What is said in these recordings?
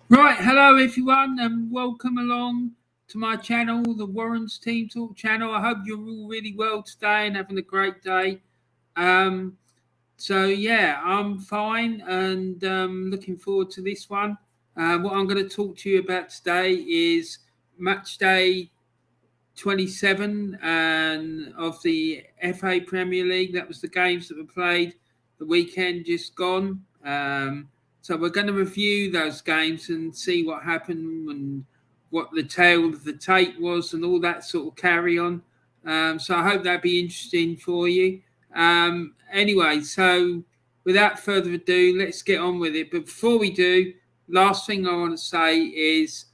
Right, hello everyone, and welcome along to my channel, the Warren's Team Talk channel. I hope you're all really well today and having a great day. Um, I'm fine and looking forward to this one. What I'm going to talk to you about today is match day 27 and of the FA Premier League. That was the games that were played the weekend just gone. So we're going to review those games and see what happened and what the tale of the tape was and all that sort of carry on. So I hope that'd be interesting for you. Anyway, so without further ado, let's get on with it. But before we do, last thing I want to say is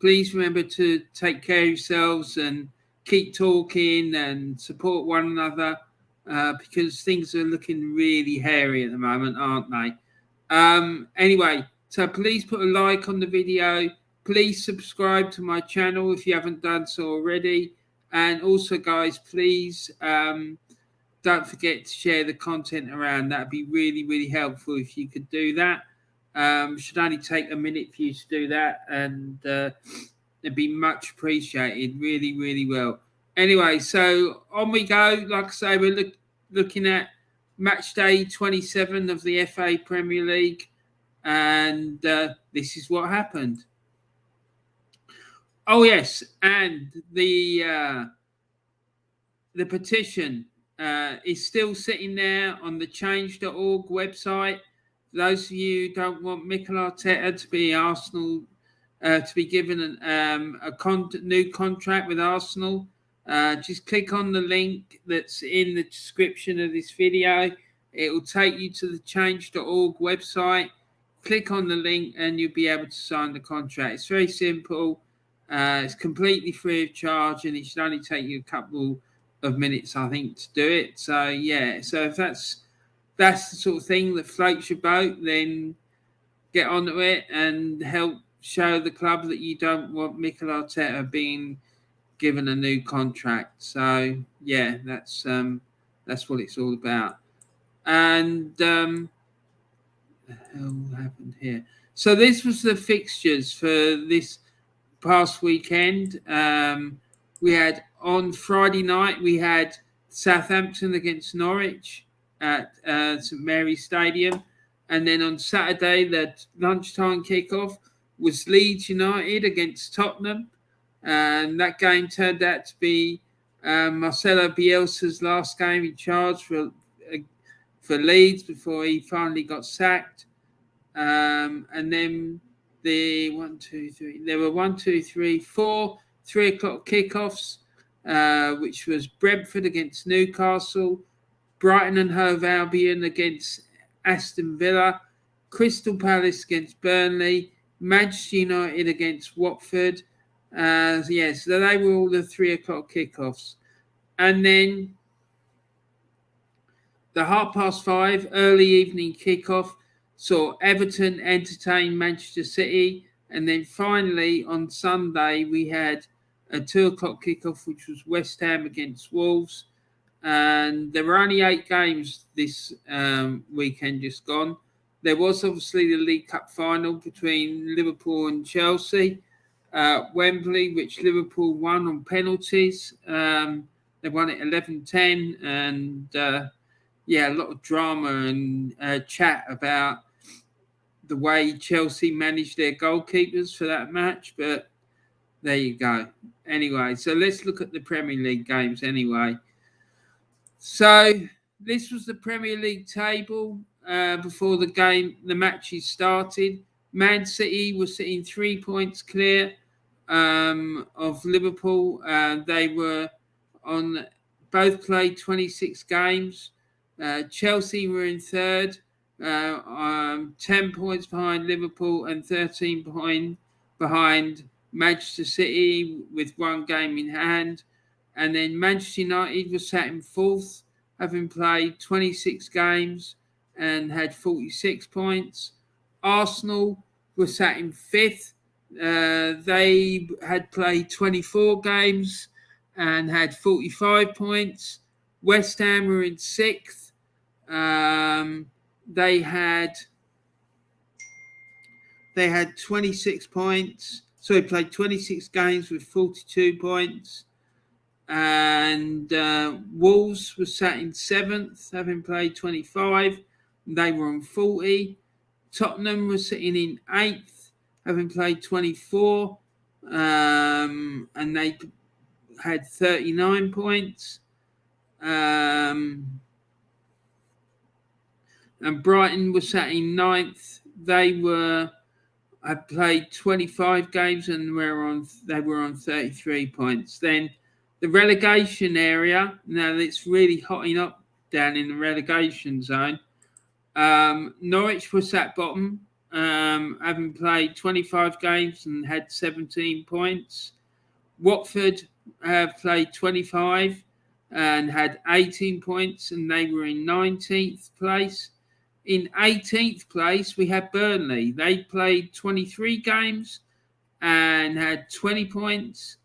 please remember to take care of yourselves and keep talking and support one another because things are looking really hairy at the moment, aren't they? Anyway, so please put a like on the video. Please subscribe to my channel if you haven't done so already. And also, guys, please don't forget to share the content around. That'd be really, really helpful if you could do that. Should only take a minute for you to do that, and it'd be much appreciated. Really, really well. Anyway, so on we go. Like I say, we're looking at match day 27 of the FA Premier League, and this is what happened. Oh yes, and the petition is still sitting there on the change.org website. For those of you who don't want Mikel Arteta to be Arsenal, to be given a new contract with Arsenal, just click on the link that's in the description of this video. It will take you to the change.org website. Click on the link and you'll be able to sign the contract. It's very simple. It's completely free of charge and it should only take you a couple of minutes, I think, to do it. So yeah, so if that's the sort of thing that floats your boat, then get onto it and help show the club that you don't want Mikel Arteta being given a new contract. So yeah, that's what it's all about. And what the hell happened here? So this was the fixtures for this past weekend. We had on Friday night we had Southampton against Norwich at St Mary's Stadium, and then on Saturday the lunchtime kickoff was Leeds United against Tottenham, and that game turned out to be Marcelo Bielsa's last game in charge for Leeds before he finally got sacked. And then there were 4 3 o'clock kickoffs, which was Brentford against Newcastle, Brighton and Hove Albion against Aston Villa, Crystal Palace against Burnley, Manchester United against Watford. So they were all the 3 o'clock kickoffs. And then the 5:30 early evening kickoff saw Everton entertain Manchester City. And then finally on Sunday, we had a 2 o'clock kickoff, which was West Ham against Wolves. And there were only 8 games this weekend just gone. There was obviously the League Cup final between Liverpool and Chelsea. Wembley, which Liverpool won on penalties. They won it 11-10, and a lot of drama and chat about the way Chelsea managed their goalkeepers for that match. But there you go. Anyway, so let's look at the Premier League games anyway. So this was the Premier League table before the matches started. Man City was sitting 3 points clear of Liverpool. They were both played 26 games. Chelsea were in third, 10 points behind Liverpool and 13 behind Manchester City with 1 game in hand. And then Manchester United was sat in fourth, having played 26 games and had 46 points. Arsenal were sat in fifth. They had played 24 games and had 45 points. West Ham were in sixth. They had they had 26 points. So they played 26 games with 42 points. And Wolves was sat in 7th, having played 25. They were on 40. Tottenham was sitting in 8th, having played 24. And they had 39 points. And Brighton was sat in 9th. They had played 25 games and they were on 33 points. Then the relegation area, now it's really hotting up down in the relegation zone. Norwich was at bottom, having played 25 games and had 17 points. Watford have played 25 and had 18 points, and they were in 19th place. In 18th place, we had Burnley. They played 23 games and had 20 points.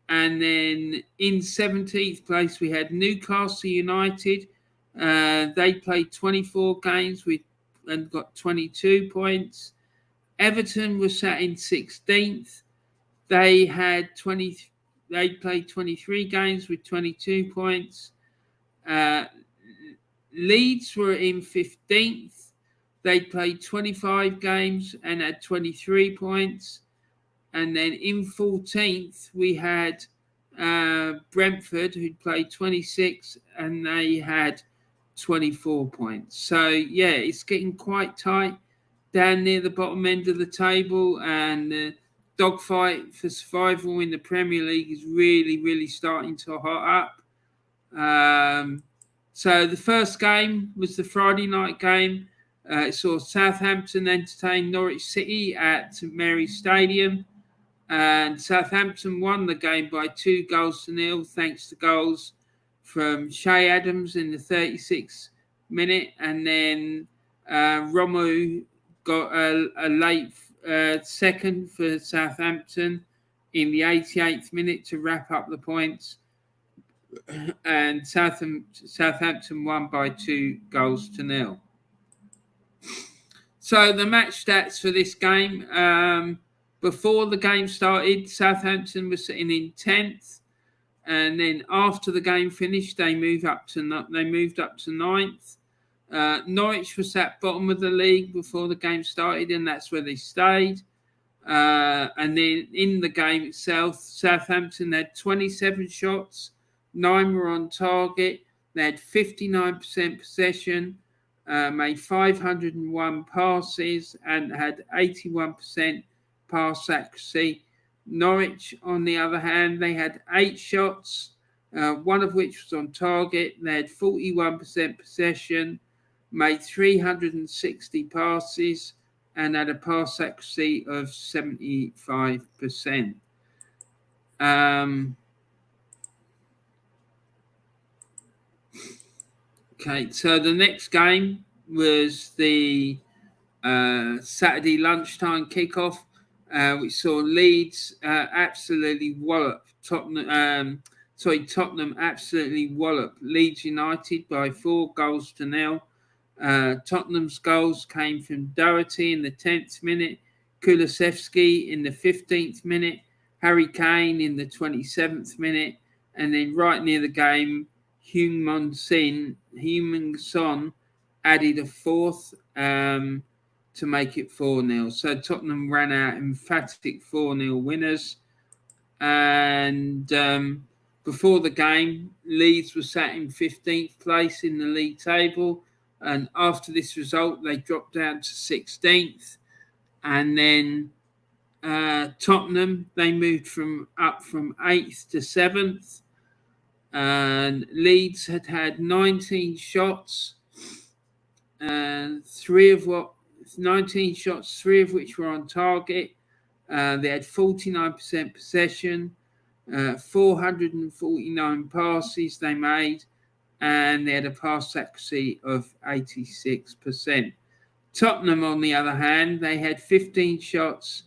And then in 17th place, we had Newcastle United. They played 24 games and got 22 points. Everton was sat in 16th. They played 23 games with 22 points. Leeds were in 15th. They played 25 games and had 23 points. And then in 14th, we had Brentford, who played 26, and they had 24 points. So, yeah, it's getting quite tight down near the bottom end of the table. And the dogfight for survival in the Premier League is really, really starting to hot up. So the first game was the Friday night game. It saw Southampton entertain Norwich City at St Mary's Stadium. And Southampton won the game by 2-0 thanks to goals from Shay Adams in the 36th minute. And then Romo got a late second for Southampton in the 88th minute to wrap up the points. And Southampton won by 2-0. So the match stats for this game, before the game started, Southampton was sitting in 10th, and then after the game finished, they moved up to 9th. Norwich was at bottom of the league before the game started, and that's where they stayed. And then in the game itself, Southampton had 27 shots, 9 were on target. They had 59% possession, made 501 passes, and had 81% pass accuracy. Norwich, on the other hand, they had 8 shots, one of which was on target. They had 41% possession, made 360 passes, and had a pass accuracy of 75%. Okay, so the next game was the Saturday lunchtime kickoff, which saw Leeds absolutely wallop Tottenham absolutely wallop Leeds United by 4-0. Tottenham's goals came from Doherty in the 10th minute, Kulusevski in the 15th minute, Harry Kane in the 27th minute, and then right near the game, Heung-min Son added a 4th to make it 4-0. So Tottenham ran out emphatic 4-0 winners. And before the game, Leeds was sat in 15th place in the league table. And after this result, they dropped down to 16th. And then Tottenham, they moved up from 8th to 7th. And Leeds had 19 shots, and 19 shots, 3 of which were on target. They had 49% possession, 449 passes they made, and they had a pass accuracy of 86%. Tottenham, on the other hand, they had 15 shots,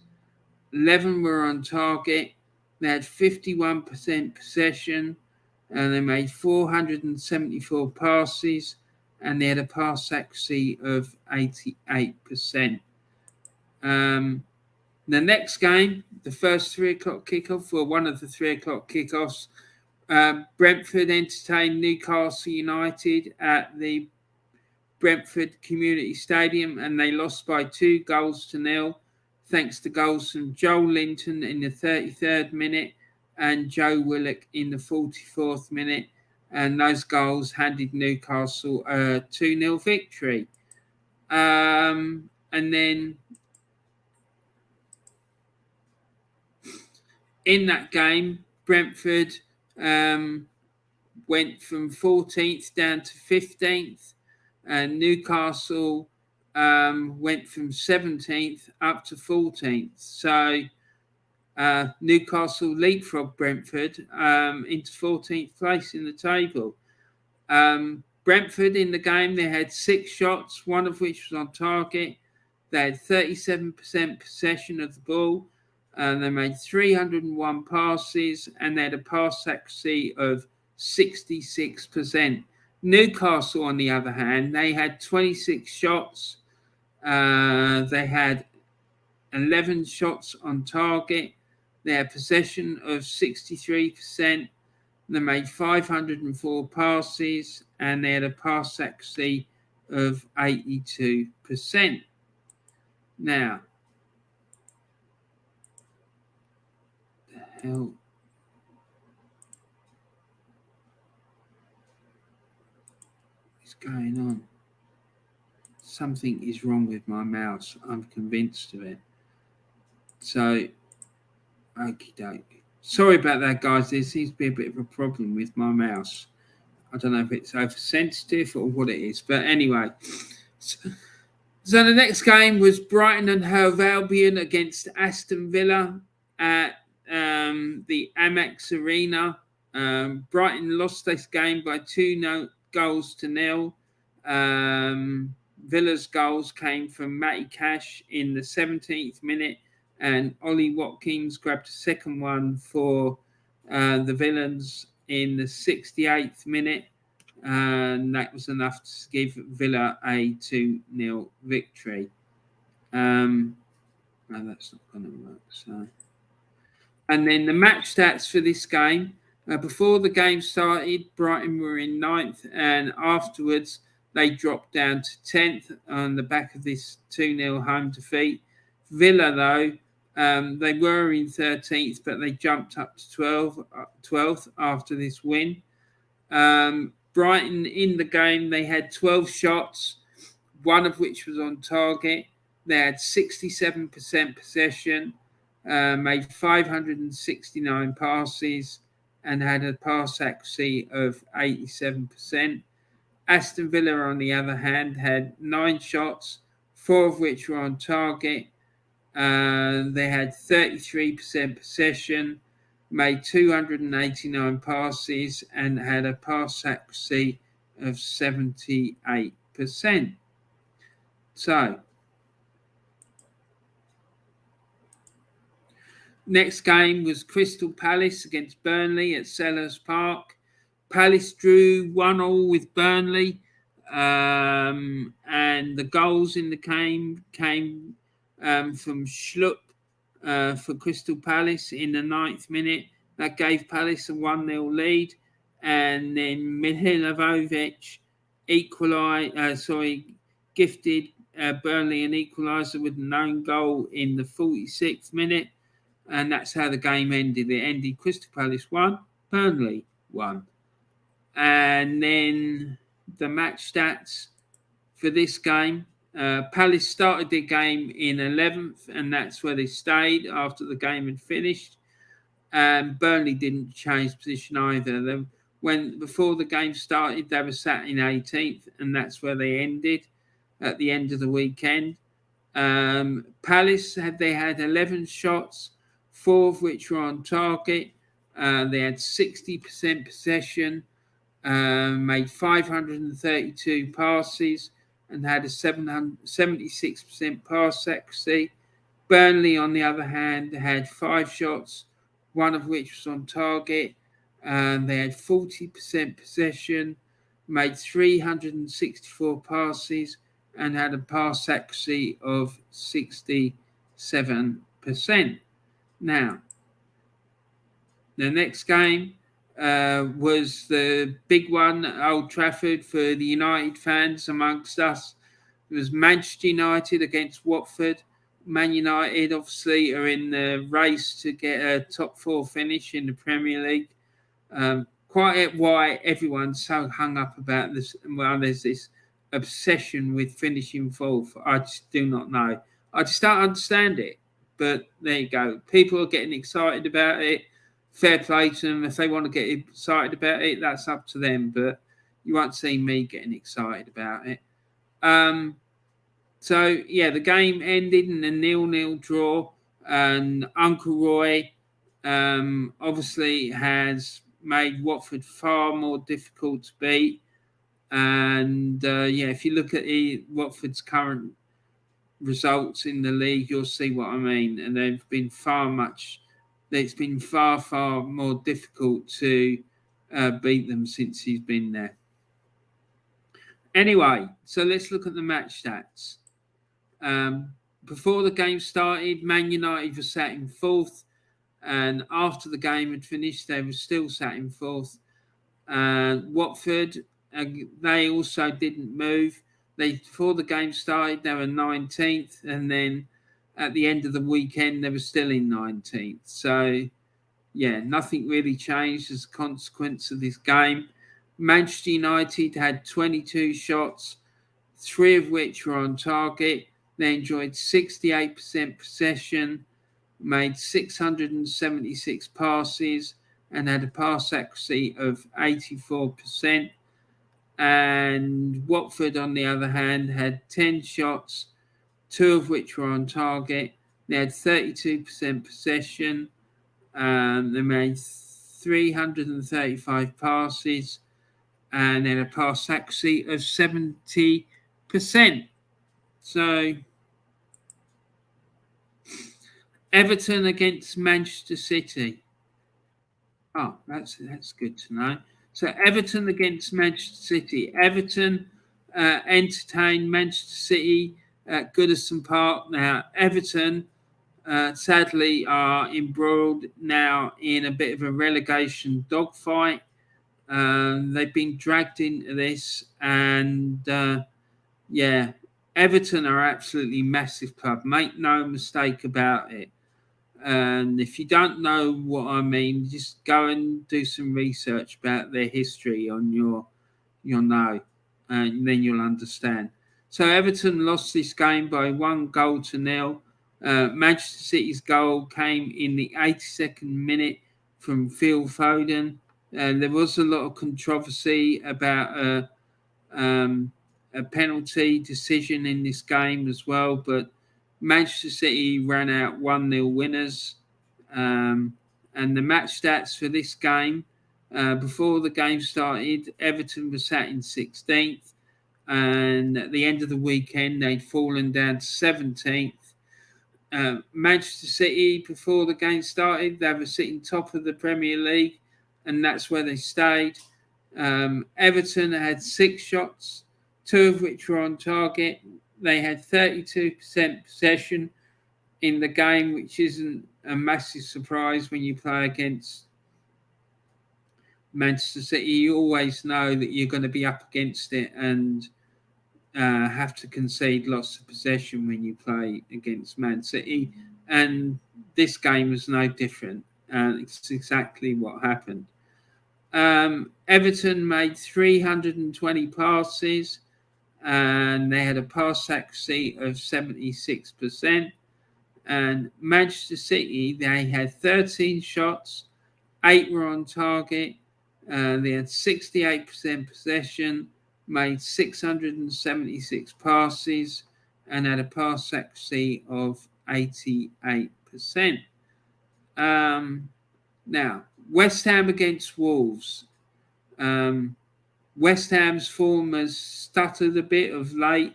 11 were on target. They had 51% possession, and they made 474 passes, and they had a pass accuracy of 88%. The next game, the first 3 o'clock kickoff, or one of the 3 o'clock kickoffs, Brentford entertained Newcastle United at the Brentford Community Stadium, and they lost by 2-0, thanks to goals from Joel Linton in the 33rd minute and Joe Willock in the 44th minute. And those goals handed Newcastle a 2-0 victory. And then in that game, Brentford went from 14th down to 15th, and Newcastle went from 17th up to 14th. So Newcastle leapfrogged Brentford into 14th place in the table. Brentford in the game, they had 6 shots, one of which was on target. They had 37% possession of the ball, and they made 301 passes, and they had a pass accuracy of 66%. Newcastle, on the other hand, they had 26 shots. They had 11 shots on target. They had possession of 63%. They made 504 passes, and they had a pass accuracy of 82%. Now, the hell is going on? Something is wrong with my mouse. I'm convinced of it. So, okie doke. Sorry about that, guys. There seems to be a bit of a problem with my mouse. I don't know if it's oversensitive or what it is. But anyway. So the next game was Brighton and Hove Albion against Aston Villa at the Amex Arena. Brighton lost this game by 2-0. Villa's goals came from Matty Cash in the 17th minute, and Ollie Watkins grabbed a second one for the Villains in the 68th minute. And that was enough to give Villa a 2-0 victory. No, that's not going to work. So, and then the match stats for this game. Before the game started, Brighton were in 9th, and afterwards they dropped down to 10th on the back of this 2-0 home defeat. Villa, though, they were in 13th, but they jumped up to 12th after this win. Brighton in the game, they had 12 shots, one of which was on target. They had 67% possession, made 569 passes, and had a pass accuracy of 87%. Aston Villa, on the other hand, had 9 shots, 4 of which were on target. They had 33% possession, made 289 passes, and had a pass accuracy of 78%. So, next game was Crystal Palace against Burnley at Selhurst Park. Palace drew 1-1 with Burnley, and the goals in the game came from Schlupp for Crystal Palace in the 9th minute. That gave Palace a 1-0 lead, and then Milivojevic gifted Burnley an equaliser with an own goal in the 46th minute, and that's how the game ended. It ended Crystal Palace 1, Burnley 1. And then the match stats for this game. Palace started their game in 11th, and that's where they stayed after the game had finished. And Burnley didn't change position either. Before the game started, they were sat in 18th, and that's where they ended at the end of the weekend. Palace had 11 shots, 4 of which were on target. They had 60% possession, made 532 passes, and had a 76% pass accuracy. Burnley, on the other hand, had 5 shots, 1 of which was on target. They had 40% possession, made 364 passes, and had a pass accuracy of 67%. Now, the next game was the big one at Old Trafford for the United fans amongst us. It was Manchester United against Watford. Man United obviously are in the race to get a top 4 finish in the Premier League. Quite why everyone's so hung up about this. Well, there's this obsession with finishing 4th. I just do not know. I just don't understand it. But there you go. People are getting excited about it. Fair play to them. If they want to get excited about it, that's up to them. But you won't see me getting excited about it. So, yeah, the game ended in a 0-0 draw. And Uncle Roy obviously has made Watford far more difficult to beat. And, if you look at Watford's current results in the league, you'll see what I mean. And they've been it's been far, far more difficult to beat them since he's been there. Anyway, so let's look at the match stats. Before the game started, Man United were sat in 4th, and after the game had finished, they were still sat in 4th. Watford, they also didn't move. Before the game started, they were 19th, and then at the end of the weekend, they were still in 19th. So, yeah, nothing really changed as a consequence of this game. Manchester United had 22 shots, 3 of which were on target. They enjoyed 68% possession, made 676 passes, and had a pass accuracy of 84%. And Watford, on the other hand, had 10 shots, 2 of which were on target. They had 32% possession. They made 335 passes, and then a pass accuracy of 70%. So, Everton against Manchester City. Oh, that's good to know. So, Everton against Manchester City. Everton entertained Manchester City at Goodison Park. Now, Everton, sadly, are embroiled now in a bit of a relegation dogfight. They've been dragged into this, and Everton are absolutely massive club. Make no mistake about it. And if you don't know what I mean, just go and do some research about their history on your know, and then you'll understand. So Everton lost this game by 1-0. Manchester City's goal came in the 82nd minute from Phil Foden. There was a lot of controversy about a penalty decision in this game as well, but Manchester City ran out 1-0 winners. And the match stats for this game, before the game started, Everton was sat in 16th. And at the end of the weekend, they'd fallen down to 17th. Manchester City, before the game started, they were sitting top of the Premier League, and that's where they stayed. Everton had 6 shots, 2 of which were on target. They had 32% possession in the game, which isn't a massive surprise when you play against Manchester City. You always know that you're going to be up against it and have to concede lots of possession when you play against Man City. And this game was no different. It's exactly what happened. Everton made 320 passes, and they had a pass accuracy of 76%. And Manchester City, they had 13 shots, 8 were on target. They had 68% possession, made 676 passes, and had a pass accuracy of 88%. Now, West Ham against Wolves. West Ham's form has stuttered a bit of late,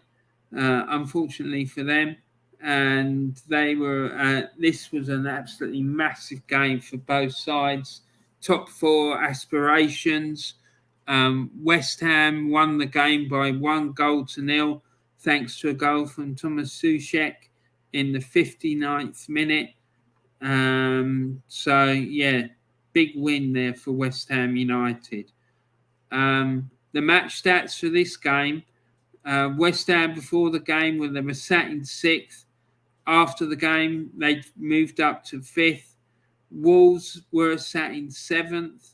unfortunately for them. And they were. This was an absolutely massive game for both sides. Top 4 aspirations. West Ham won the game by 1-0, thanks to a goal from Thomas Soucek in the 59th minute. So yeah, big win there for West Ham United. The match stats for this game: West Ham before the game, when they were sat in 6th. After the game, they moved up to 5th. Wolves were sat in 7th,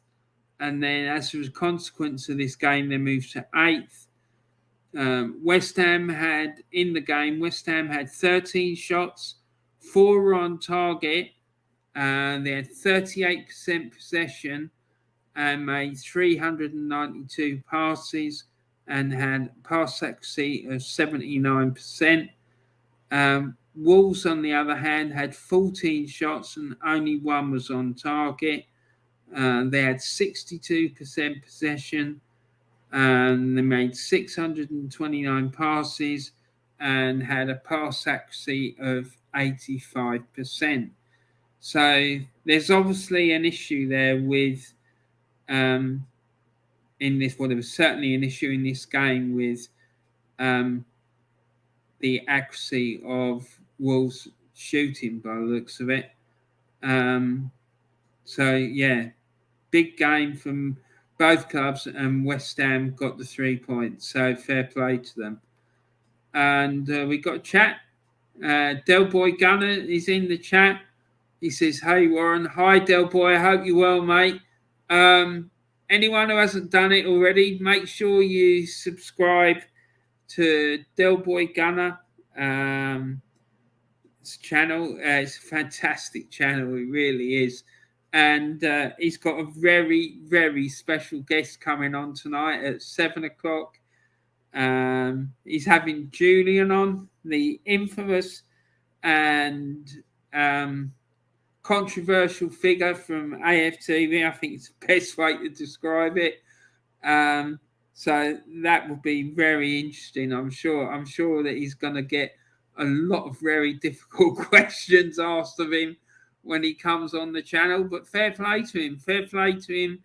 and then as a consequence of this game, they moved to 8th. West Ham had 13 shots, 4 were on target, and they had 38% possession and made 392 passes and had pass accuracy of 79%. Wolves, on the other hand, had 14 shots and only 1 was on target. They had 62% possession and they made 629 passes and had a pass accuracy of 85%. So there's obviously an issue there with there was certainly an issue in this game with the accuracy of Wolves shooting by the looks of it. So yeah, big game from both clubs, and West Ham got the 3 points. So fair play to them. And we got a chat. Del Boy Gunner is in the chat. He says, "Hey Warren, hi Del Boy. I hope you're well, mate. Anyone who hasn't done it already, make sure you subscribe to Del Boy Gunner channel. It's a fantastic channel, it really is. And he's got a very, very special guest coming on tonight at 7 o'clock. He's having Julian on, the infamous and controversial figure from AFTV. I think it's the best way to describe it. So that will be very interesting. I'm sure that he's going to get a lot of very difficult questions asked of him when he comes on the channel. But fair play to him. Fair play to him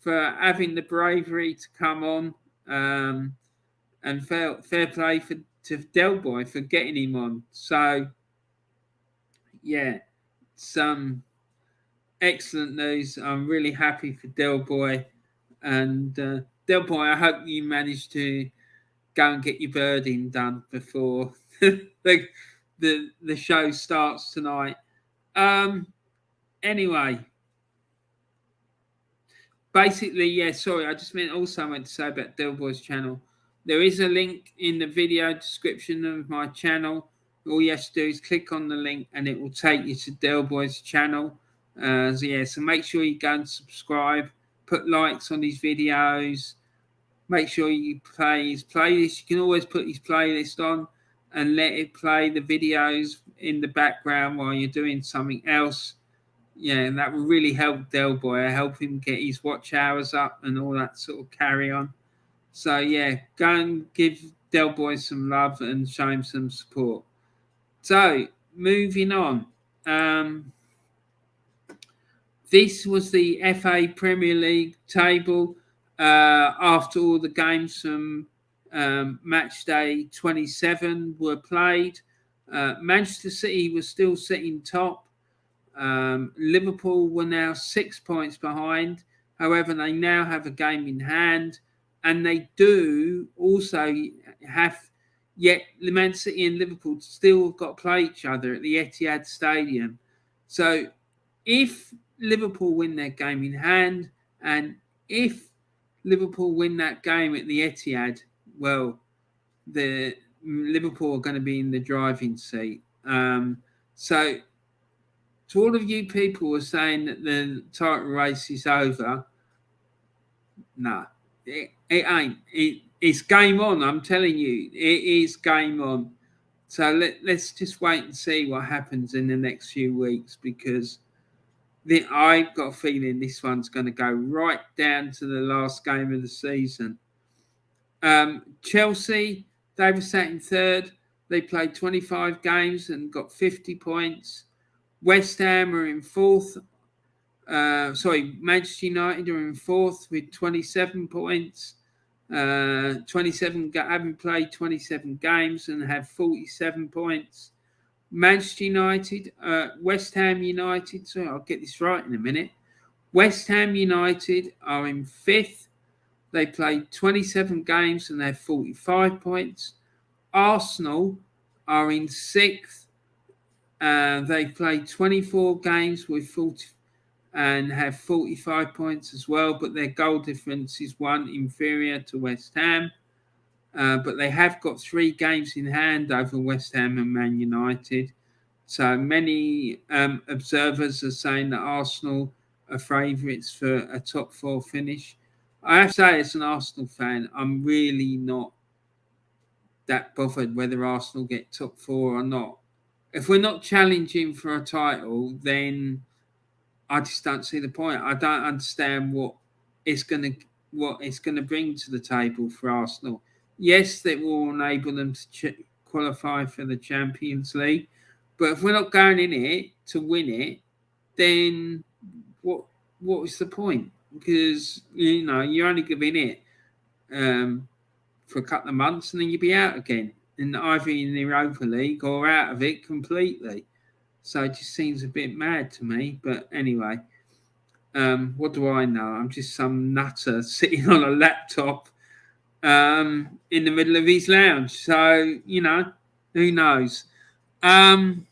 for having the bravery to come on. And fair play to Del Boy for getting him on. So, yeah, some excellent news. I'm really happy for Del Boy. And Del Boy, I hope you manage to go and get your birding done before the show starts tonight. Anyway, basically, yeah, sorry, I just meant to say about Del Boy's channel. There is a link in the video description of my channel. All you have to do is click on the link and it will take you to Del Boy's channel. So make sure you go and subscribe, put likes on his videos, make sure you play his playlist. You can always put his playlist on and let it play the videos in the background while you're doing something else. Yeah, and that will really help Del Boy, help him get his watch hours up and all that sort of carry on. So, yeah, go and give Del Boy some love and show him some support. So, moving on. This was the FA Premier League table after all the games from match day 27 were played. Manchester City was still sitting top. Liverpool were now 6 points behind. However, they now have a game in hand. And they do also have, yet Man City and Liverpool still got to play each other at the Etihad Stadium. So if Liverpool win their game in hand, and if Liverpool win that game at the Etihad, well, the Liverpool are going to be in the driving seat. So to all of you people who are saying that the title race is over, no. It ain't. It's game on. I'm telling you, it is game on. So let's just wait and see what happens in the next few weeks, because I've got a feeling this one's going to go right down to the last game of the season. Chelsea, they were sat in third. They played 25 games and got 50 points. West Ham are in fourth. Manchester United are in fourth with 27 points. Having played 27 games and have 47 points. Manchester United, West Ham United. So I'll get this right in a minute. West Ham United are in 5th. They played 27 games and they have 45 points. Arsenal are in 6th. They played 24 games with 40 and have 45 points as well, but their goal difference is 1 inferior to West Ham. But they have got 3 games in hand over West Ham and Man United. So many observers are saying that Arsenal are favourites for a top 4 finish. I have to say, as an Arsenal fan, I'm really not that bothered whether Arsenal get top 4 or not. If we're not challenging for a title, then I just don't see the point. I don't understand what it's going to bring to the table for Arsenal. Yes, that will enable them to qualify for the Champions League, but if we're not going in it to win it, then what is the point? Because you're only giving it for a couple of months and then you'll be out again, and either in the Europa League or out of it completely. So it just seems a bit mad to me. But anyway, what do I know? I'm just some nutter sitting on a laptop in the middle of his lounge. So, who knows? Then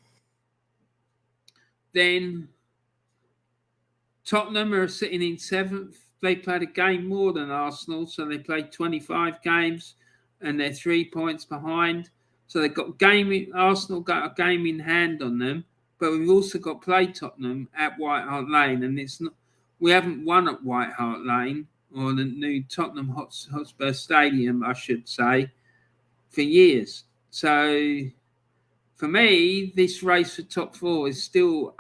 Tottenham are sitting in 7th. They played a game more than Arsenal, so they played 25 games and they're 3 points behind. So they've got Arsenal got a game in hand on them, but we've also got played Tottenham at White Hart Lane, and we haven't won at White Hart Lane, or the new Tottenham Hotspur Stadium, I should say, for years. So for me, this race for top 4 is still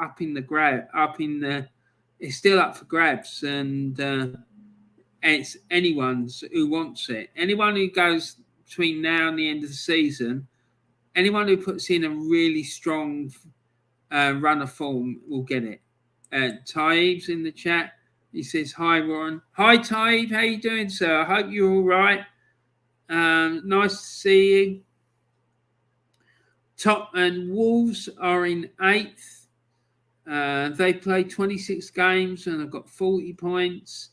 it's still up for grabs, and it's anyone's who wants it. Anyone who goes between now and the end of the season, anyone who puts in a really strong run of form will get it. Taib's in the chat. He says, "Hi, Warren." Hi, Taib. How you doing, sir? I hope you're all right. Nice to see you. And Wolves are in 8th. They played 26 games and have got 40 points.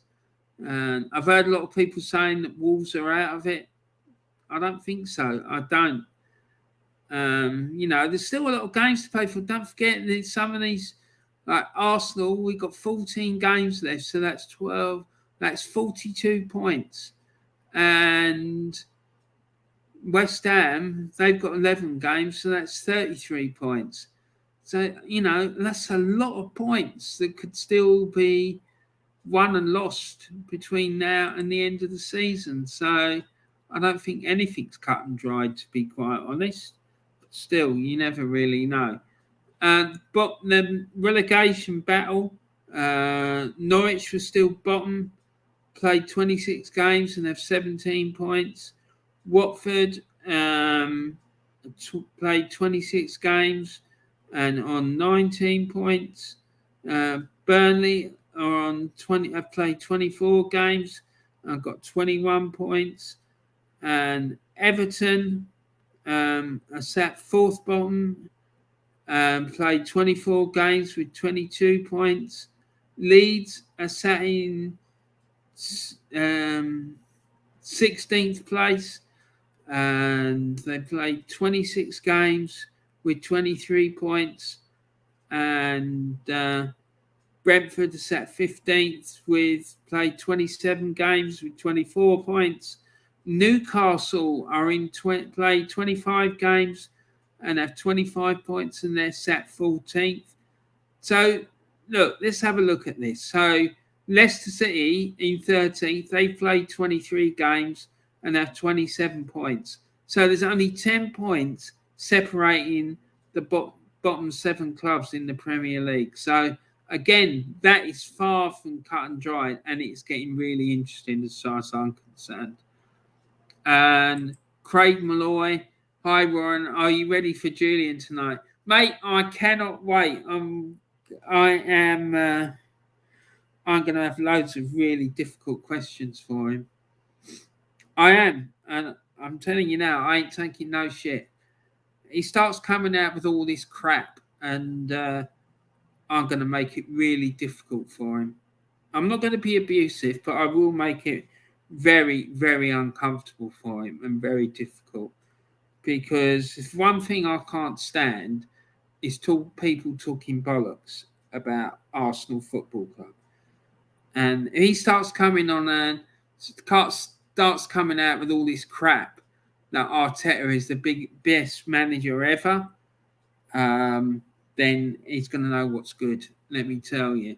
I've heard a lot of people saying that Wolves are out of it. I don't think so. I don't. There's still a lot of games to play for. Don't forget that some of these, like Arsenal, we've got 14 games left, so that's 12. That's 42 points. And West Ham, they've got 11 games, so that's 33 points. So, that's a lot of points that could still be won and lost between now and the end of the season. So I don't think anything's cut and dried, to be quite honest. But still, you never really know. But the relegation battle, Norwich was still bottom, played 26 games and have 17 points. Watford played 26 games and on 19 points. Burnley are on 20. I've played 24 games. I've got 21 points. And Everton are sat 4th bottom. Played 24 games with 22 points. Leeds are sat in 16th place, and they played 26 games with 23 points. And Brentford are sat 15th with played 27 games with 24 points. Newcastle are played 25 games and have 25 points, and they're sat 14th. So, look, let's have a look at this. So, Leicester City in 13th, they played 23 games and have 27 points. So, there's only 10 points separating the bottom 7 clubs in the Premier League. So, again, that is far from cut and dry, and it's getting really interesting as far as I'm concerned. And Craig Malloy, hi Warren, are you ready for Julian tonight? Mate, I cannot wait. I'm going to have loads of really difficult questions for him. I am, and I'm telling you now, I ain't taking no shit. he starts coming out with all this crap, and I'm going to make it really difficult for him. I'm not going to be abusive, but I will make it very, very uncomfortable for him and very difficult. Because if one thing I can't stand is people talking bollocks about Arsenal Football Club. And he starts coming on and starts coming out with all this crap that Arteta is the best manager ever, then he's going to know what's good. Let me tell you.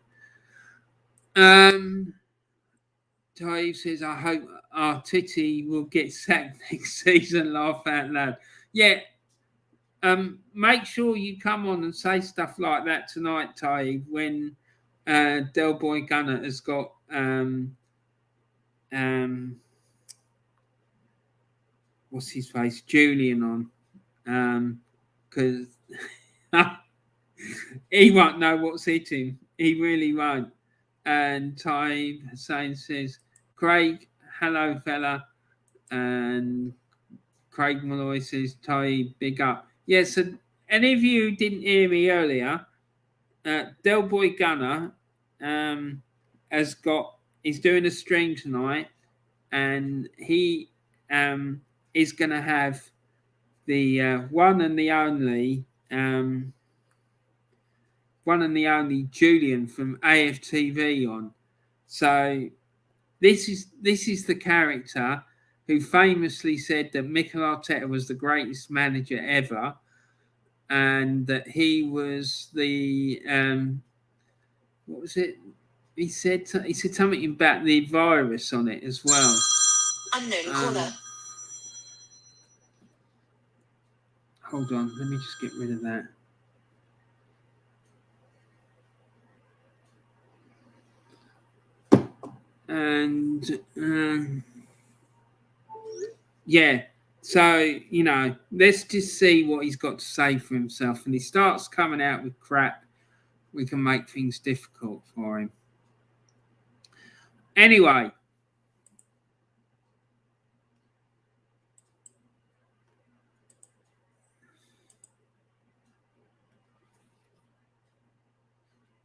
Dave says, I hope Arteta will get sacked next season. Laugh out loud. Yeah. Make sure you come on and say stuff like that tonight, Ty, when Del Boy Gunner has got what's his face, Julian on, because he won't know what's hitting. He really won't. And Ty Hussein says, Craig, hello, fella. And Craig Malloy says, Ty, big up. Yeah, so any of you who didn't hear me earlier, Del Boy Gunner he's doing a stream tonight, and he is going to have the one and the only Julian from AFTV on. So this is the character who famously said that Mikel Arteta was the greatest manager ever, and that he was the what was it? He said something about the virus on it as well. Unknown caller. Hold on, let me just get rid of that. And yeah, so let's just see what he's got to say for himself. And he starts coming out with crap, we can make things difficult for him. Anyway.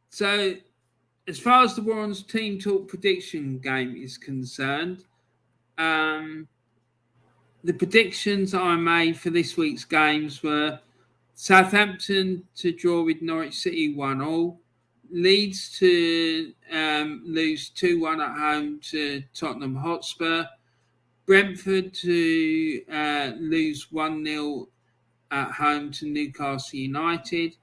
So, as far as the Warren's Team Talk prediction game is concerned, the predictions I made for this week's games were Southampton to draw with Norwich City 1-1, Leeds to lose 2-1 at home to Tottenham Hotspur, Brentford to lose 1-0 at home to Newcastle United,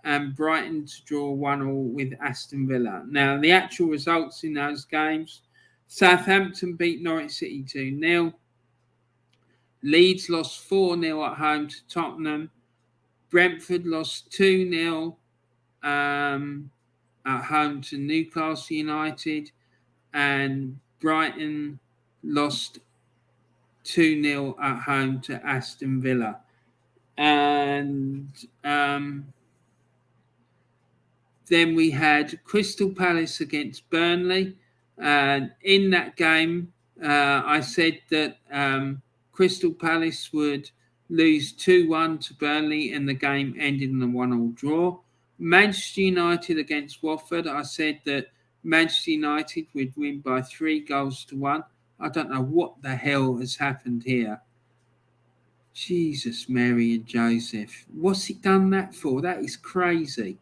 and Brighton to draw 1-1 with Aston Villa. Now, the actual results in those games, Southampton beat Norwich City 2-0. Leeds lost 4-0 at home to Tottenham. Brentford lost 2-0 at home to Newcastle United. And Brighton lost 2-0 at home to Aston Villa. And then we had Crystal Palace against Burnley. And in that game, I said that Crystal Palace would lose 2-1 to Burnley and the game ended in a 1-1 draw. Manchester United against Watford, I said that Manchester United would win by 3-1. I don't know what the hell has happened here. Jesus, Mary and Joseph. What's he done that for? That is crazy.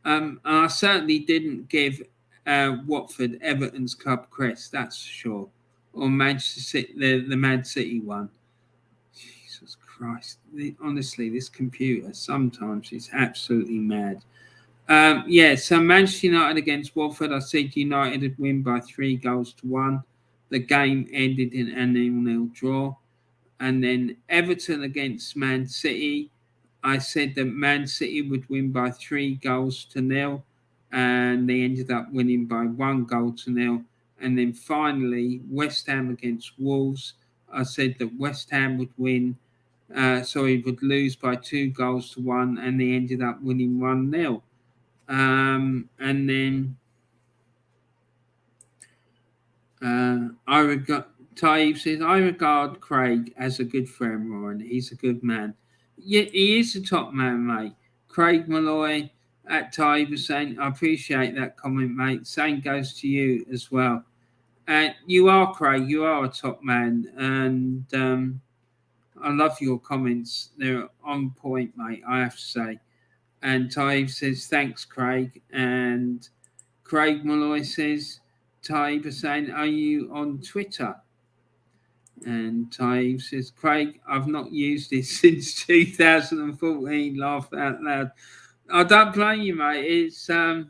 I certainly didn't give Watford Everton's club crest, that's for sure. Or Manchester City, the Man City one. Jesus Christ. Honestly, this computer sometimes is absolutely mad. So Manchester United against Watford, I said United would win by 3-1. The game ended in a 0-0 draw. And then Everton against Man City, I said that Man City would win by 3-0, and they ended up winning by 1-0. And then finally, West Ham against Wolves, I said that West Ham would would lose by 2-1, and they ended up winning 1-0. And then Taib says, I regard Craig as a good friend, Warren. He's a good man. Yeah, he is a top man, mate. Craig Malloy at Tiber saying, I appreciate that comment, mate. Same goes to you as well. And you are, Craig, you are a top man. And I love your comments. They're on point, mate, I have to say. And Taib says, thanks, Craig. And Craig Malloy says, Taib is saying, are you on Twitter? And Taib says, Craig, I've not used it since 2014. Laugh out loud. I don't blame you, mate. It's I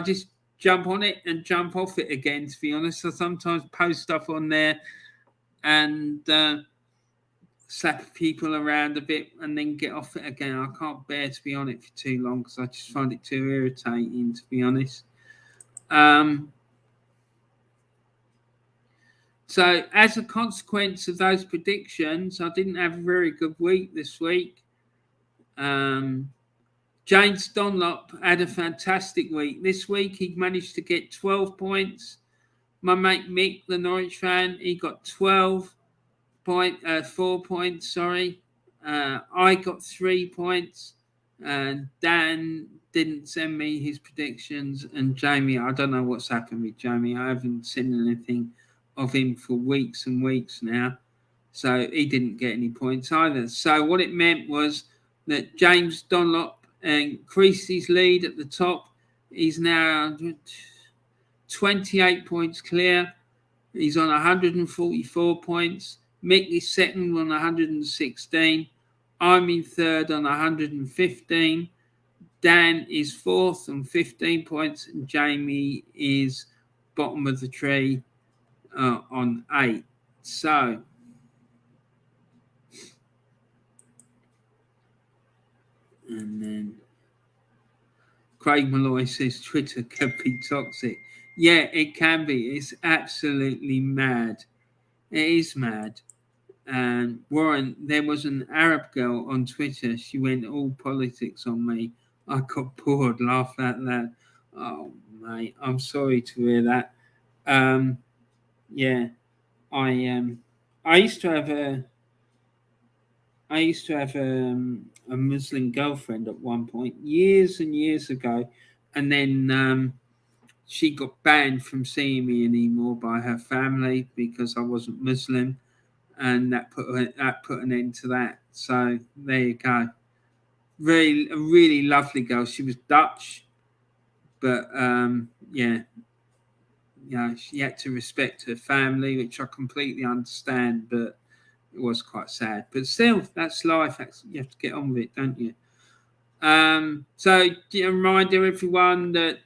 just jump on it and jump off it again, to be honest. I sometimes post stuff on there and slap people around a bit and then get off it again. I can't bear to be on it for too long because I just find it too irritating, to be honest. So as a consequence of those predictions, I didn't have a very good week this week. James Dunlop had a fantastic week. This week he managed to get 12 points. My mate Mick, the Norwich fan, he got 4 points, sorry. I got 3 points. And Dan didn't send me his predictions. And Jamie, I don't know what's happened with Jamie. I haven't seen anything of him for weeks and weeks now. So he didn't get any points either. So what it meant was that James Dunlop increased his lead at the top. He's now 28 points clear. He's on 144 points. Mick is second on 116. I'm in third on 115. Dan is fourth on 15 points. And Jamie is bottom of the tree on 8. So and then Craig Malloy says Twitter can be toxic. Yeah, it can be. It's absolutely mad. It is mad. And Warren, there was an Arab girl on Twitter. She went all politics on me. I got bored, laughed out loud. Oh, mate, I'm sorry to hear that. Yeah, I used to have a Muslim girlfriend at one point, years and years ago, and then she got banned from seeing me anymore by her family because I wasn't Muslim, and that put an end to that. So there you go. A really lovely girl. She was Dutch, but yeah, she had to respect her family, which I completely understand, but it was quite sad. But still, that's life. You have to get on with it, don't you? So a reminder, everyone, that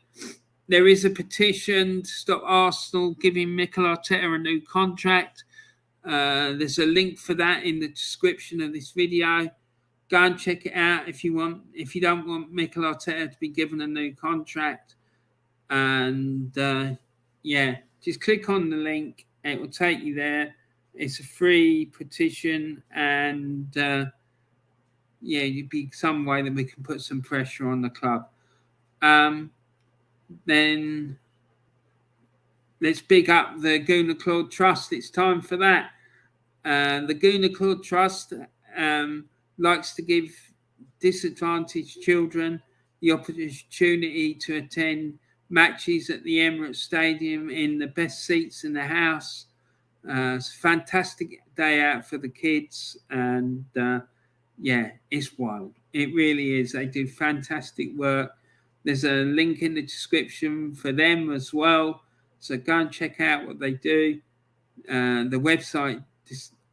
there is a petition to stop Arsenal giving Mikel Arteta a new contract. There's a link for that in the description of this video. Go and check it out if you want. If you don't want Mikel Arteta to be given a new contract, and just click on the link. It will take you there. It's a free petition, and it'd be some way that we can put some pressure on the club. Then let's big up the GoonerClaude Trust. It's time for that. The GoonerClaude Trust likes to give disadvantaged children the opportunity to attend matches at the Emirates Stadium in the best seats in the house. It's a fantastic day out for the kids, and it's wild. It really is. They do fantastic work. There's a link in the description for them as well, so go and check out what they do. The website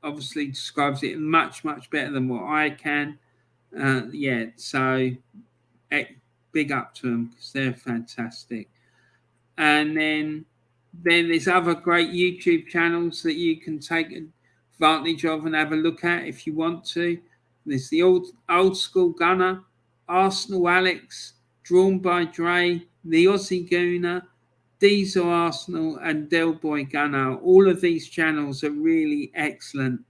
obviously describes it much better than what I can. So big up to them because they're fantastic. And then there's other great YouTube channels that you can take advantage of and have a look at if you want to. There's the old Skool Gunner, Arsenal Alex, Drawn by Dre, the Aussie Gooner, Diesel Arsenal, and Del Boy Gunner. All of these channels are really excellent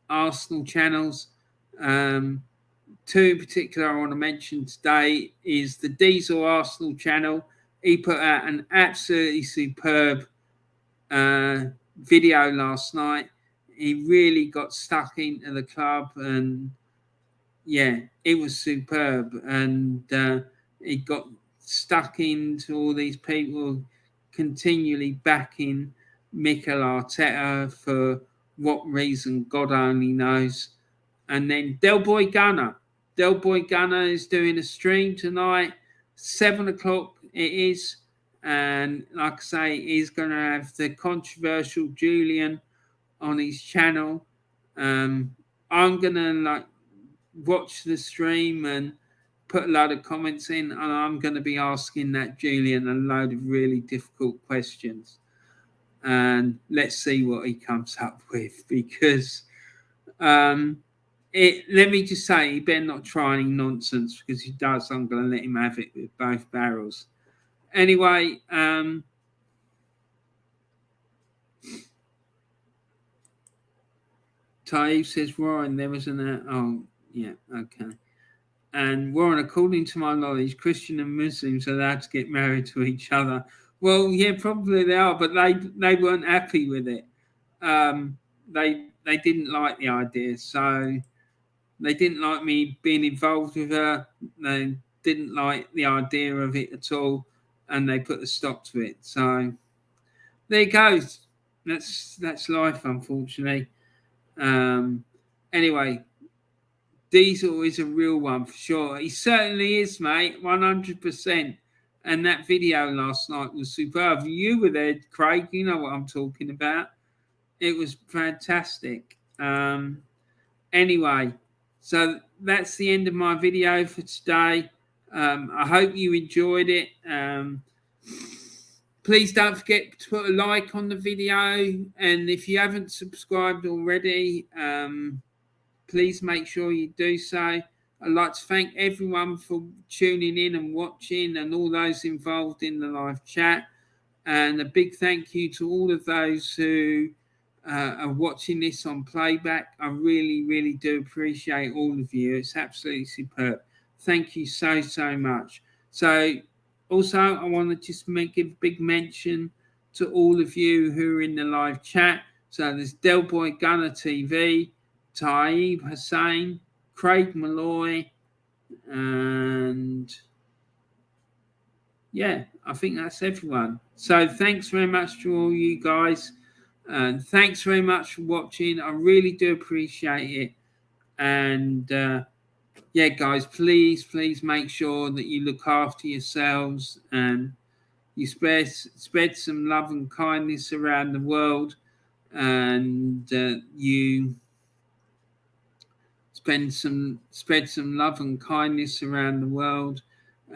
Arsenal channels. Two in particular I want to mention today is the Diesel Arsenal channel. He put out an absolutely superb video last night. He really got stuck into the club, and yeah, it was superb, and it got stuck into all these people continually backing Mikel Arteta for what reason, God only knows. And then Del Boy Gunner is doing a stream tonight, 7 o'clock it is, and like I say, he's going to have the controversial Julian on his channel. I'm gonna watch the stream and put a load of comments in, and I'm going to be asking that Julian a load of really difficult questions, and let's see what he comes up with, because let me just say, he better not try any nonsense, because he does, I'm going to let him have it with both barrels. Anyway, Taib says, Warren, there was an... oh, yeah, okay. And Warren, according to my knowledge, Christian and Muslims are allowed to get married to each other. Well, yeah, probably they are, but they weren't happy with it. They didn't like the idea, so they didn't like me being involved with her. They didn't like the idea of it at all, and they put a stop to it. So there it goes. That's life, unfortunately. Anyway, Diesel is a real one for sure. He certainly is, mate, 100%. And that video last night was superb. You were there, Craig. You know what I'm talking about. It was fantastic. Anyway, so that's the end of my video for today. I hope you enjoyed it. Please don't forget to put a like on the video. And if you haven't subscribed already, please make sure you do so. I'd like to thank everyone for tuning in and watching, and all those involved in the live chat. And a big thank you to all of those who are watching this on playback. I really, really do appreciate all of you. It's absolutely superb. Thank you so, so much. So also, I want to just give a big mention to all of you who are in the live chat. So there's Del Boy Gunner TV, Taib Hussain, Craig Malloy, and yeah, I think that's everyone. So thanks very much to all you guys, and thanks very much for watching. I really do appreciate it. And yeah, guys, please make sure that you look after yourselves and you spread some love and kindness around the world, and you spread some love and kindness around the world,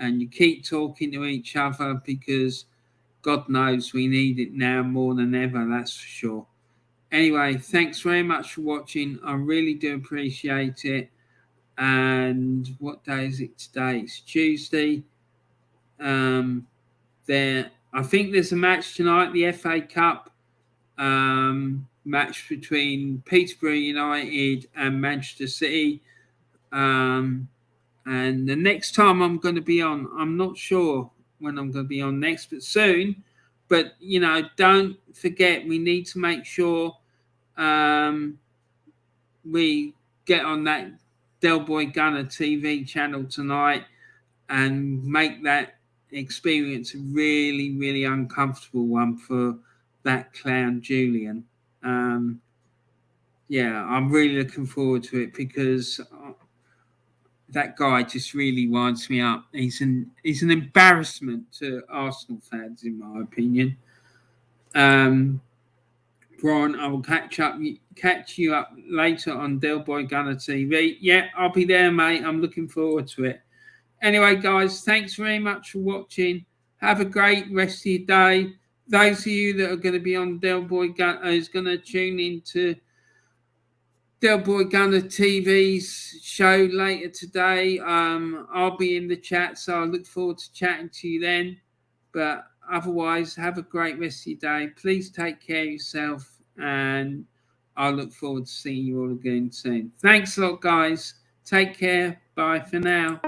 and you keep talking to each other, because God knows we need it now more than ever, that's for sure. Anyway, thanks very much for watching. I really do appreciate it. And what day is it today? It's Tuesday. I think there's a match tonight, the FA Cup match between Peterborough United and Manchester City. And the next time I'm going to be on, I'm not sure when I'm going to be on next, but soon. But, don't forget, we need to make sure we get on that Del Boy Gunner TV channel tonight and make that experience a really, really uncomfortable one for that clown Julian. Yeah, I'm really looking forward to it, because that guy just really winds me up. He's an embarrassment to Arsenal fans, in my opinion. Brian, I will catch you up later on Del Boy Gunner TV. Yeah, I'll be there, mate. I'm looking forward to it. Anyway, guys, thanks very much for watching. Have a great rest of your day. Those of you that are going to be on Del Boy Gunner is going to tune into Del Boy Gunner TV's show later today. I'll be in the chat, so I look forward to chatting to you then. But otherwise, have a great rest of your day. Please take care of yourself, and I look forward to seeing you all again soon. Thanks a lot, guys. Take care. Bye for now.